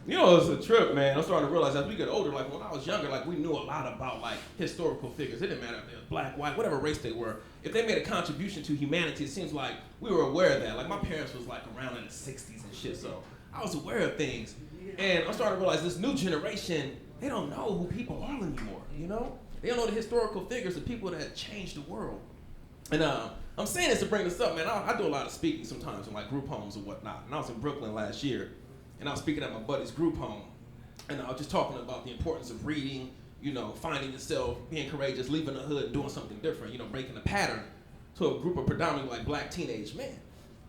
You know, it's a trip, man. I'm starting to realize as we get older, like when I was younger, like we knew a lot about like historical figures. It didn't matter if they were black, white, whatever race they were. If they made a contribution to humanity, it seems like we were aware of that. Like my parents was like around in the 60s and shit, so I was aware of things. And I'm starting to realize this new generation, they don't know who people are anymore, you know? They don't know the historical figures, the people that changed the world. And I'm saying this to bring this up, man. I do a lot of speaking sometimes in like group homes and whatnot. And I was in Brooklyn last year, and I was speaking at my buddy's group home. And I was just talking about the importance of reading, you know, finding yourself, being courageous, leaving the hood, doing something different, you know, breaking the pattern to a group of predominantly like black teenage men.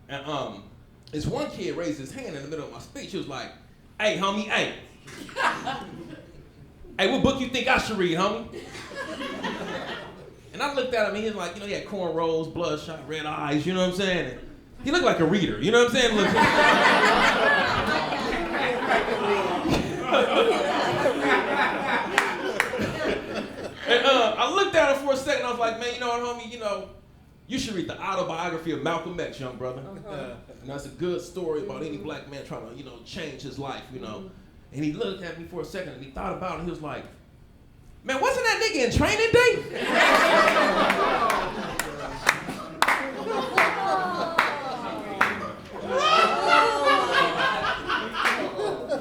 And this one kid raised his hand in the middle of my speech. He was like, "Hey, homie, hey. Hey, what book you think I should read, homie?" And I looked at him and he was like, you know, he had cornrows, bloodshot, red eyes, you know what I'm saying? And he looked like a reader, you know what I'm saying? And I looked at him for a second, I was like, man, you know what, homie, you know, you should read the autobiography of Malcolm X, young brother. And that's a good story about any black man trying to, you know, change his life, you know. And he looked at me for a second and he thought about it and he was like, man, wasn't that nigga in Training Day?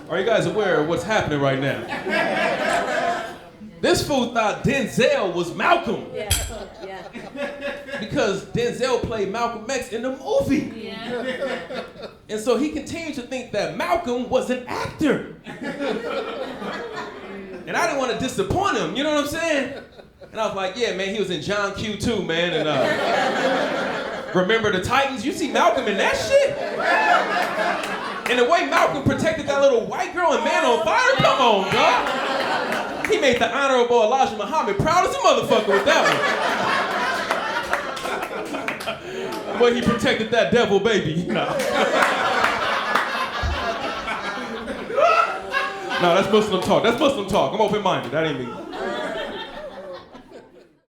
Are you guys aware of what's happening right now? This fool thought Denzel was Malcolm. Yeah. Because Denzel played Malcolm X in the movie. Yeah. And so he continued to think that Malcolm was an actor. And I didn't want to disappoint him, you know what I'm saying? And I was like, yeah, man, he was in John Q too, man. And Remember the Titans? You see Malcolm in that shit? And the way Malcolm protected that little white girl in Man on Fire, come on, dog. He made the Honorable Elijah Muhammad proud as a motherfucker with that one. The way he protected that devil baby, you know. No, that's Muslim talk. That's Muslim talk. I'm open-minded. That ain't me.